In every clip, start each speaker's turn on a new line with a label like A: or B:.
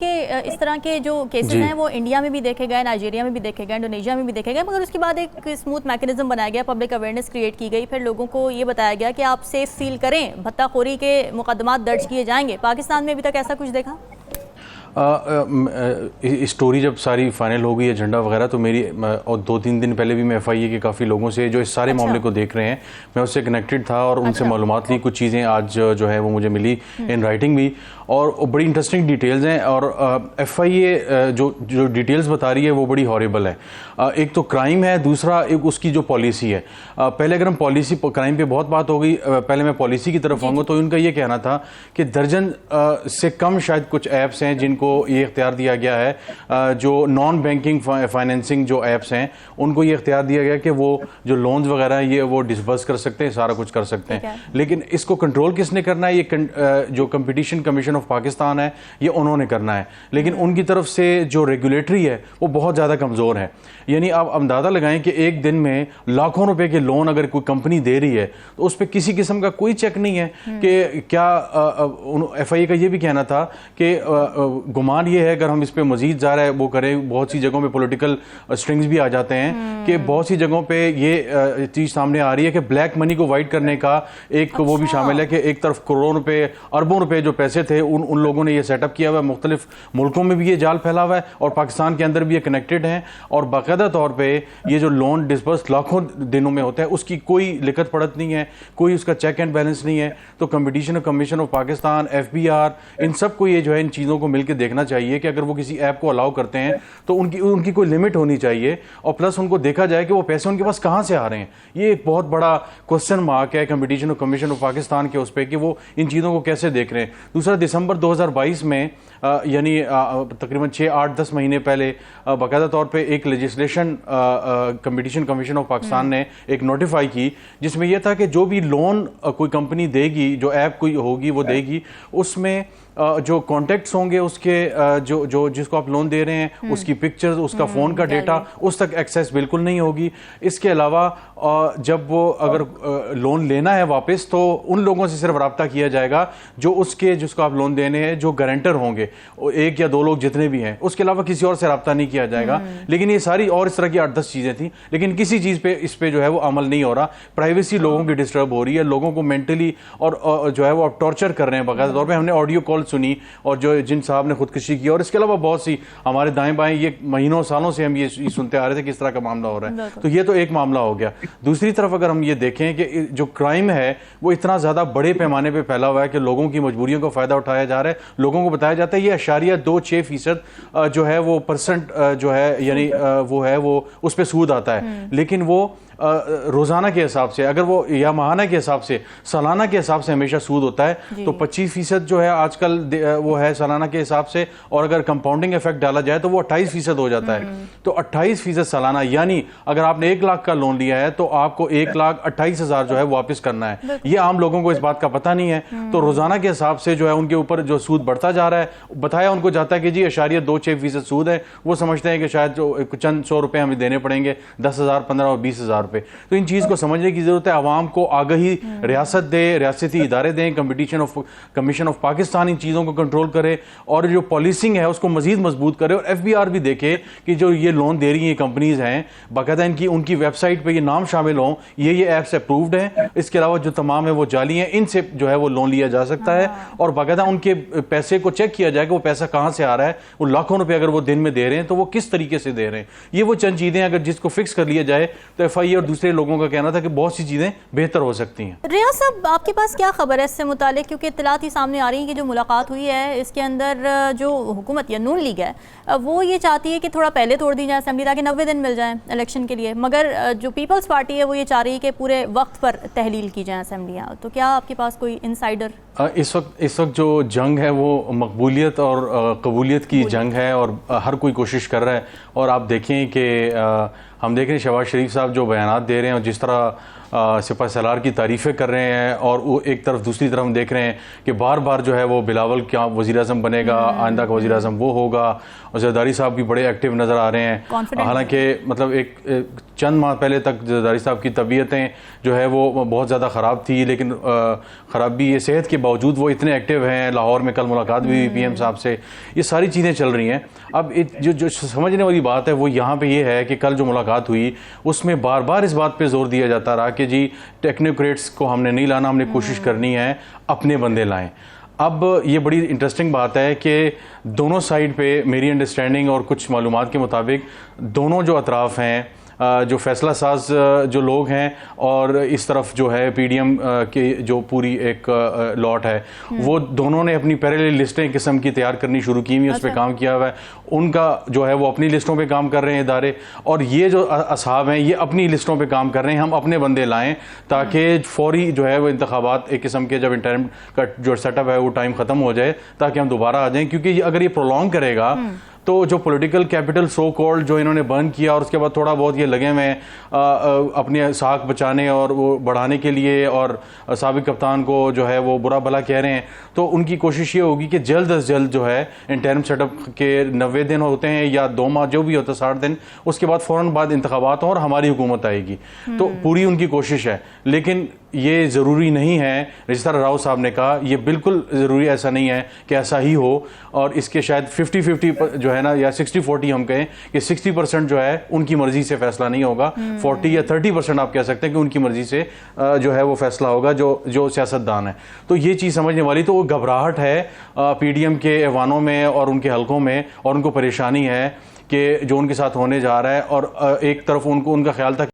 A: कि इस तरह के जो केसेस हैं वो इंडिया में भी देखे गए, नाइजीरिया में भी देखे गए, इंडोनेशिया में भी देखे गए, मगर उसके बाद एक स्मूथ मैकेनिज्म बनाया गया, पब्लिक अवेयरनेस क्रिएट की गई, फिर लोगों को ये बताया गया कि आप सेफ फील करें, भत्ताखोरी के मुकदमात दर्ज किए जाएंगे। पाकिस्तान में अभी तक ऐसा कुछ देखा?
B: स्टोरी जब सारी फाइनल हो गई, एजेंडा वगैरह, तो मेरी और 2-3 दिन पहले भी मैं FIA के काफ़ी लोगों से जो इस सारे मामले को देख रहे हैं, मैं उससे कनेक्टेड था और उनसे मालूमात ली। कुछ चीज़ें आज जो है वो मुझे मिली इन राइटिंग भी, और बड़ी इंटरेस्टिंग डिटेल्स हैं। और FIA जो डिटेल्स बता रही है वो बड़ी हॉरिबल है। एक तो क्राइम है, दूसरा एक उसकी जो पॉलिसी है। पहले अगर हम पॉलिसी, क्राइम पे बहुत बात हो गई, पहले मैं पॉलिसी की तरफ आऊँगा। तो उनका ये कहना था कि दर्जन से कम शायद कुछ ऐप्स हैं जिनको ये इख्तियार दिया गया है, जो नॉन बैंकिंग फाइनेंसिंग जो ऐप्स हैं उनको ये इख्तियार दिया गया कि वो जो लोन्स वगैरह हैं ये वो डिसबर्स कर सकते हैं, सारा कुछ कर सकते हैं। लेकिन इसको कंट्रोल किसने करना है? ये जो कंपटीशन कमीशन ऑफ पाकिस्तान है, ये उन्होंने करना है। लेकिन उनकी तरफ से जो रेगुलेटरी है वो बहुत ज़्यादा कमज़ोर है। यानी आप अंदाज़ा लगाएं कि एक दिन में लाखों रुपए के लोन अगर कोई कंपनी दे रही है तो उस पर किसी किस्म का कोई चेक नहीं है कि क्या। FIA का ये भी कहना था कि गुमान ये है अगर हम इस पे मजीद जा रहे हैं वो करें, बहुत सी जगहों पे पॉलिटिकल स्ट्रिंग्स भी आ जाते हैं कि बहुत सी जगहों पे ये चीज़ सामने आ रही है कि ब्लैक मनी को वाइट करने का एक वो भी शामिल है कि एक तरफ करोड़ों रुपए, अरबों रुपए जो पैसे थे उन लोगों ने ये सेटअप किया हुआ है। मुख्तलिफ मुल्कों में भी ये जाल फैला हुआ है और पाकिस्तान के अंदर भी ये कनेक्टेड हैं। और बाकायदा तौर पर ये जो लोन डिसबर्स लाखों दिनों में होता है उसकी कोई लिखत पढ़त नहीं है, कोई उसका चेक एंड बैलेंस नहीं है। तो competition commission of Pakistan, FBR, इन सबको ये जो है इन चीज़ों को मिलकर देखना चाहिए कि अगर वो किसी ऐप को अलाउ करते हैं तो उनकी कोई लिमिट होनी चाहिए, और प्लस उनको देखा जाए कि वो पैसे उनके पास कहाँ से आ रहे हैं। ये एक बहुत बड़ा क्वेश्चन मार्क है कंपटीशन कमीशन ऑफ पाकिस्तान के उस पर कि वो इन चीज़ों को कैसे देख रहे हैं। दूसरा, दिसंबर 2022 में यानी तकरीबन 6-8-10 महीने पहले बाकायदा तौर पे एक legislation competition commission of Pakistan ने एक नोटिफाई की, जिसमें यह था कि जो भी लोन कोई कंपनी देगी, जो ऐप कोई होगी वो देगी, उसमें जो कॉन्टेक्ट्स होंगे उसके जो जिसको आप लोन दे रहे हैं उसकी पिक्चर्स, उसका फ़ोन का डेटा, उस तक एक्सेस बिल्कुल नहीं होगी। इसके अलावा जब वो अगर लोन लेना है वापस तो उन लोगों से सिर्फ रब्ता किया जाएगा जो उसके जिसको आप लोन देने हैं जो गारंटर होंगे, 1 या 2 लोग जितने भी हैं, उसके अलावा किसी और से रब्ता नहीं किया जाएगा। लेकिन ये सारी और इस तरह की 8-10 चीज़ें थी, लेकिन किसी चीज़ पे इस पे जो है वो अमल नहीं हो रहा। प्राइवेसी लोगों की डिस्टर्ब हो रही है, लोगों को मेंटली और जो है वो अब टॉर्चर कर रहे हैं बाकायदा तौर पर। हमने ऑडियो कॉल सुनी और जो जिन साहब ने खुदकुशी की, और इसके अलावा बहुत सी हमारे दाएं बाएं ये महीनों सालों से हम ये सुनते आ रहे थे कि इस तरह का मामला हो रहा है। तो ये तो एक मामला हो गया। दूसरी तरफ अगर हम ये देखें कि जो क्राइम है वो इतना ज़्यादा बड़े पैमाने पे फैला हुआ है कि लोगों की मजबूरियों का फ़ायदा उठाया जा रहा है। लोगों को बताया जाता है ये 0.26% जो है वो परसेंट जो है यानी वो है वो उस पर सूद आता है। लेकिन वो रोज़ाना के हिसाब से अगर वो या माहाना के हिसाब से, सालाना के हिसाब से हमेशा सूद होता है। तो 25% जो है आजकल वो है सालाना के हिसाब से, और अगर कंपाउंडिंग इफेक्ट डाला जाए तो वो 28% हो जाता है। तो 28% सालाना, यानी अगर आपने 1 लाख का लोन लिया है तो आपको 1,28,000 जो है वापस करना है। ये आम लोगों को इस बात का पता नहीं है। तो रोज़ाना के हिसाब से जो है उनके ऊपर जो सूद बढ़ता जा रहा है, बताया उनको जाता है कि जी 0.26% सूद है। वो समझते हैं कि शायद जो चंद 100 रुपये हमें देने पड़ेंगे, 10,000, 15 और 20,000 रुपये। तो इन चीज़ को समझने की जरूरत है। आवाम को आगाही रियासत दे, रियासती इदारे दें, कंपटीशन कमीशन ऑफ पाकिस्तान इन चीज़ों को कंट्रोल करे और जो पॉलिसिंग है उसको मजीद मजबूत करे। और FBR भी देखे कि जो ये लोन दे रही हैं कंपनीज हैं, बाकायदा उनकी वेबसाइट पे ये नाम शामिल हों, ये ऐप्स अप्रूव्ड हैं। इसके अलावा जो तमाम है वो जाली हैं, इनसे जो है वो लोन लिया जा सकता है। और बाकायदा उनके पैसे को चेक किया जाए कि वो पैसा कहाँ से आ रहा है। वो लाखों रुपये अगर वो दिन में दे रहे हैं तो वो किस तरीके से दे रहे हैं। ये वो चंद चीज़ें अगर जिसको फिक्स कर लिया जाए तो FIA और दूसरे लोगों का कहना था कि बहुत सी चीज़ें बेहतर हो सकती हैं।
A: रियाज साहब, आपके पास क्या खबर है इससे मुतालिक? क्योंकि इत्तलात ही सामने आ रही है कि जो मुलाकात हुई है इसके अंदर जो हुकूमत या नून लीग है वो ये चाहती है कि थोड़ा पहले तोड़ दी जाए असेंबली ताकि 90 दिन मिल जाए इलेक्शन के लिए, मगर जो पीपल्स पार्टी है वो ये चाह रही है कि पूरे वक्त पर तहलील की जाए असेंबलियाँ। तो क्या आपके पास कोई इनसाइडर?
B: इस वक्त जो जंग है वो मकबूलियत और कबूलियत की जंग है और हर कोई कोशिश कर रहा है। और आप देखें कि हम देख रहे हैं शहबाज शरीफ साहब जो बयानात दे रहे हैं और जिस तरह सिपह सलार की तारीफ़ें कर रहे हैं, और वो एक तरफ दूसरी तरफ हम देख रहे हैं कि बार बार जो है वो बिलावल क्या वज़ीर-ए-आज़म बनेगा, आइंदा का वज़ीर-ए-आज़म वो होगा, और जरदारी साहब भी बड़े एक्टिव नज़र आ रहे हैं। हालांकि मतलब एक चंद माह पहले तक जरदारी साहब की तबीयतें जो है वो बहुत ज़्यादा ख़राब थी, लेकिन ख़राबी ये सेहत के बावजूद वो इतने एक्टिव हैं। लाहौर में कल मुलाकात भी हुई पीएम साहब से, ये सारी चीज़ें चल रही हैं। अब जो समझने वाली बात है वो यहाँ पे ये है कि कल जो मुलाकात हुई उसमें बार बार इस बात पे जोर दिया जाता रहा कि जी टेक्नोक्रेट्स को हमने नहीं लाना, हमने कोशिश करनी है अपने बंदे लाएं। अब ये बड़ी इंटरेस्टिंग बात है कि दोनों साइड पे मेरी अंडरस्टैंडिंग और कुछ मालूमात के मुताबिक दोनों जो अतराफ़ हैं, जो फैसला साज जो लोग हैं और इस तरफ जो है पीडीएम के जो पूरी एक लॉट है, वो दोनों ने अपनी पैरेलल लिस्टें किस्म की तैयार करनी शुरू की हुई, उस पर काम किया हुआ है। उनका जो है वो अपनी लिस्टों पे काम कर रहे हैं इदारे, और ये जो असहाब हैं ये अपनी लिस्टों पे काम कर रहे हैं। हम अपने बंदे लाएं ताकि फौरी जो है वो इंतखाबात एक किस्म के जब इंटरिम का जो सेटअप है वो टाइम ख़त्म हो जाए ताकि हम दोबारा आ जाएं, क्योंकि अगर ये प्रोलॉन्ग करेगा तो जो पॉलिटिकल कैपिटल सो कॉल्ड जो इन्होंने बर्न किया और उसके बाद थोड़ा बहुत ये लगे हुए अपने साख बचाने और वो बढ़ाने के लिए, और साबिक कप्तान को जो है वो बुरा भला कह रहे हैं, तो उनकी कोशिश ये होगी कि जल्द अज जल्द जो है इंटरिम सेटअप के 90 दिन होते हैं या 2 माह जो भी होता है 60 दिन, उसके बाद फ़ौरन बाद इंतखाबात और हमारी हुकूमत आएगी। तो पूरी उनकी कोशिश है, लेकिन ये ज़रूरी नहीं है। रजिस्ट्रार राव साहब ने कहा ये बिल्कुल ज़रूरी ऐसा नहीं है कि ऐसा ही हो, और इसके शायद 50-50 जो है ना, या 60-40 हम कहें कि 60% जो है उनकी मर्जी से फैसला नहीं होगा, 40 या 30% आप कह सकते हैं कि उनकी मर्जी से जो है वो फैसला होगा जो सियासतदान है। तो ये चीज़ समझने वाली, तो वो घबराहट है पीडीएम के ऐवानों में और उनके हलकों में, और उनको परेशानी है कि जो उनके साथ होने जा रहा है। और एक तरफ उनका ख्याल था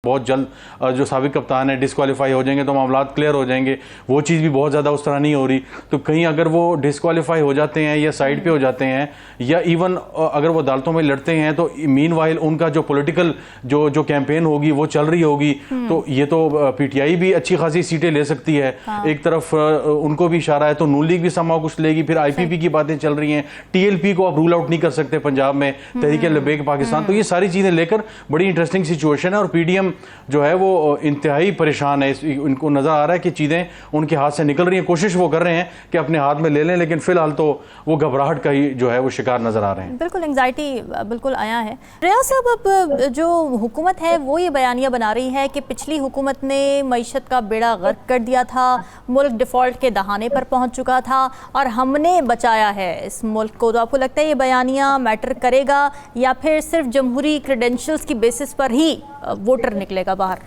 B: बहुत जल्द जो साबिक कप्तान है डिस्क्वालीफाई हो जाएंगे तो मामला क्लियर हो जाएंगे, वो चीज़ भी बहुत ज़्यादा उस तरह नहीं हो रही। तो कहीं अगर वो डिस्क्वालीफाई हो जाते हैं या साइड पे हो जाते हैं, या इवन अगर वो अदालतों में लड़ते हैं, तो मीनवाइल उनका जो पॉलिटिकल जो कैंपेन होगी वो चल रही होगी। तो ये तो पीटीआई भी अच्छी खासी सीटें ले सकती है। एक तरफ उनको भी इशारा है, तो नून लीग भी समाव कुछ लेगी। फिर आईपीपी की बातें चल रही हैं, टीएलपी को आप रूल आउट नहीं कर सकते पंजाब में, तहरीक लबैक पाकिस्तान। तो ये सारी चीज़ें लेकर बड़ी इंटरेस्टिंग सिचुएशन है, और पीडीएम जो है वो इंतहाई परेशान है। उनको नजर आ रहा है कि चीजें उनके हाथ से निकल रही हैं, कोशिश वो कर रहे हैं कि अपने हाथ में ले लें, लेकिन फिलहाल तो वो घबराहट का ही जो है वो शिकार नजर आ रहे हैं।
A: बिल्कुल एंजाइटी बिल्कुल आया है। रियाज साहब, अब जो हुकूमत है वो ये बयानियां बना रही है कि पिछली हुकूमत ने मईशत का बेड़ा गर्क कर दिया था, मुल्क डिफॉल्ट के दहाने पर पहुंच चुका था और हमने बचाया है इस मुल्क को। तो आपको लगता है ये बयानियां मैटर करेगा, या फिर सिर्फ जमहूरी क्रेडेंशियल्स की बेसिस पर ही वोटर निकलेगा बाहर?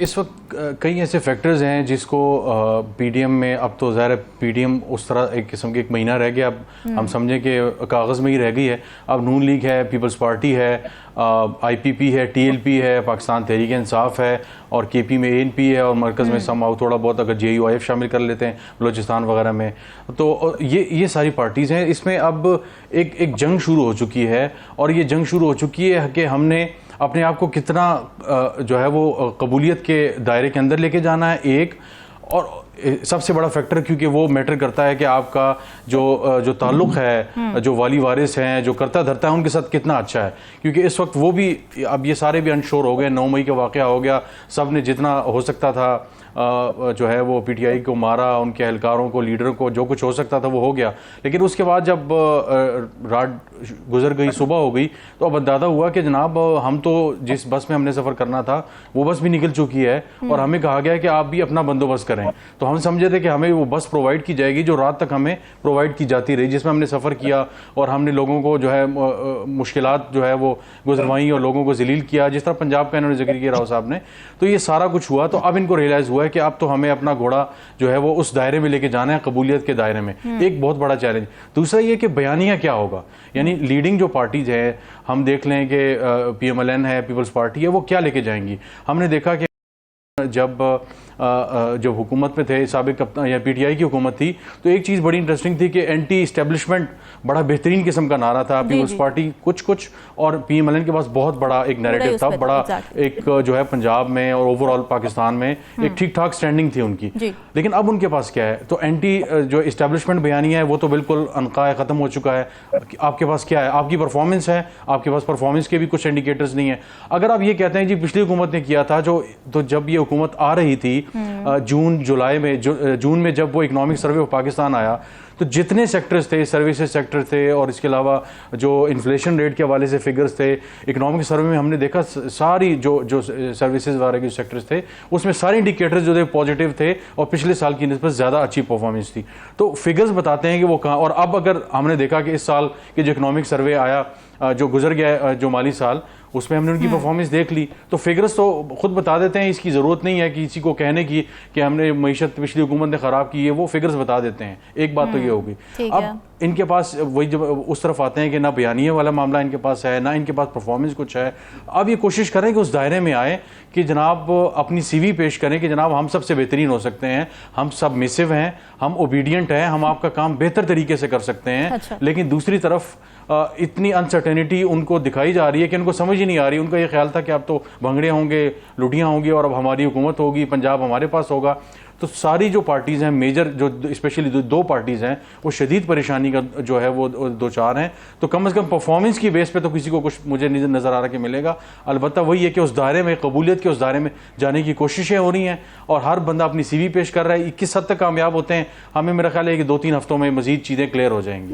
B: इस वक्त कई ऐसे फैक्टर्स हैं जिसको पीडीएम में, अब तो ज़ाहिर है पीडीएम उस तरह एक किस्म के 1 महीना रह गया, अब हम समझें कि कागज़ में ही रह गई है। अब नून लीग है, पीपल्स पार्टी है, आईपीपी है, टीएलपी है, पाकिस्तान तहरीक इंसाफ है, और केपी में एएनपी है, और मरकज़ में समाव थोड़ा बहुत अगर जेयूआईएफ शामिल कर लेते हैं बलोचिस्तान वगैरह में, तो ये सारी पार्टीज़ हैं। इसमें अब एक जंग शुरू हो चुकी है, और ये जंग शुरू हो चुकी है कि हमने अपने आप को कितना जो है वो कबूलियत के दायरे के अंदर लेके जाना है, एक और सबसे बड़ा फैक्टर, क्योंकि वो मैटर करता है कि आपका जो ताल्लुक़ है, जो वाली वारिस हैं, जो करता धरता है, उनके साथ कितना अच्छा है। क्योंकि इस वक्त वो भी, अब ये सारे भी अनश्योर हो गए, 9 मई का वाक़या हो गया, सब ने जितना हो सकता था जो है वो पीटीआई को मारा, उनके एहलकारों को, लीडर को, जो कुछ हो सकता था वो हो गया। लेकिन उसके बाद जब रात गुजर गई, सुबह हो गई, तो अब अंदाज़ा हुआ कि जनाब हम तो जिस बस में हमने सफ़र करना था वो बस भी निकल चुकी है, और हमें कहा गया है कि आप भी अपना बंदोबस्त करें। तो हम समझे थे कि हमें वो बस प्रोवाइड की जाएगी जो रात तक हमें प्रोवाइड की जाती रही, जिसमें हमने सफ़र किया और हमने लोगों को जो है मुश्किलात जो है वो गुजरवाई और लोगों को जलील किया, जिस तरह पंजाब का इन्होंने जिक्र किया राव साहब ने। तो ये सारा कुछ हुआ, तो अब इनको रियलाइज़ हुआ है कि अब तो हमें अपना घोड़ा जो है वो उस दायरे में लेके जाना है, कबूलियत के दायरे में। एक बहुत बड़ा चैलेंज। दूसरा ये कि बयानिया क्या होगा, यानी लीडिंग जो पार्टीज है, हम देख लें कि पीएमएलएन है, पीपल्स पार्टी है, वो क्या लेके जाएंगी। हमने देखा कि जब जब हुकूमत में थे, साबिक कप्तान या पीटीआई की हुकूमत थी, तो एक चीज़ बड़ी इंटरेस्टिंग थी कि एंटी इस्टेब्लिशमेंट बड़ा बेहतरीन किस्म का नारा था। पीपल्स पार्टी कुछ और पीएमएलएन के पास बहुत बड़ा एक नैरेटिव था, बड़ा एक जो है पंजाब में और ओवरऑल पाकिस्तान में एक ठीक ठाक स्टैंडिंग थी उनकी। लेकिन अब उनके पास क्या है? तो एंटी जो इस्टेब्लिशमेंट बयानिया है वो तो बिल्कुल अनका है, ख़त्म हो चुका है। आपके पास क्या है? आपकी परफॉर्मेंस है, आपके पास परफॉर्मेंस के भी कुछ इंडिकेटर्स नहीं है। अगर आप ये कहते हैं जी पिछली हुकूमत ने किया था, तो जब ये हुकूमत आ रही थी जून जुलाई में, जून में जब वो इकोनॉमिक सर्वे ऑफ पाकिस्तान आया, तो जितने सेक्टर्स थे, सर्विसेज सेक्टर थे और इसके अलावा जो इन्फ्लेशन रेट के हवाले से फिगर्स थे, इकोनॉमिक सर्वे में हमने देखा सारी जो सर्विसेज वाले के सेक्टर्स थे उसमें सारे इंडिकेटर्स जो थे पॉजिटिव थे और पिछले साल की निस्बत ज़्यादा अच्छी परफॉर्मेंस थी। तो फिगर्स बताते हैं कि वो कहाँ। और अब अगर हमने देखा कि इस साल के जो इकोनॉमिक सर्वे आया जो गुजर गया जो माली साल, उसमें हमने उनकी परफॉर्मेंस देख ली, तो फिगर्स तो खुद बता देते हैं। इसकी ज़रूरत नहीं है किसी को कहने की कि हमने मईशत पिछली हुकूमत ने ख़राब की है, वो फिगर्स बता देते हैं। एक बात तो ये होगी। अब इनके पास वही जब उस तरफ आते हैं कि ना बयानिए वाला मामला इनके पास है, ना इनके पास परफॉर्मेंस कुछ है। अब ये कोशिश करें कि उस दायरे में आए कि जनाब अपनी सीवी पेश करें कि जनाब हम सबसे बेहतरीन हो सकते हैं, हम सबमिसिव हैं, हम ओबीडियंट हैं, हम आपका काम बेहतर तरीके से कर सकते हैं।
A: अच्छा।
B: लेकिन दूसरी तरफ इतनी अनसर्टेनिटी उनको दिखाई जा रही है कि उनको समझ ही नहीं आ रही। उनका ये ख्याल था कि अब तो भंगड़े होंगे, लुटियाँ होंगी और अब हमारी हुकूमत होगी, पंजाब हमारे पास होगा। तो सारी जो पार्टीज़ हैं मेजर, जो स्पेशली दो पार्टीज़ हैं, वो शदीद परेशानी का जो है वो दो चार हैं। तो कम से कम परफॉर्मेंस की बेस पे तो किसी को कुछ मुझे नज़र आ रहा कि मिलेगा। अलबत्ता वही है कि उस दायरे में, कबूलियत के उस दायरे में जाने की कोशिशें हो रही हैं और हर बंदा अपनी सीवी पेश कर रहा है। किस हद तक कामयाब होते हैं, हमें मेरा ख्याल है कि 2-3 हफ्तों में मज़ीद चीज़ें क्लियर हो जाएंगी।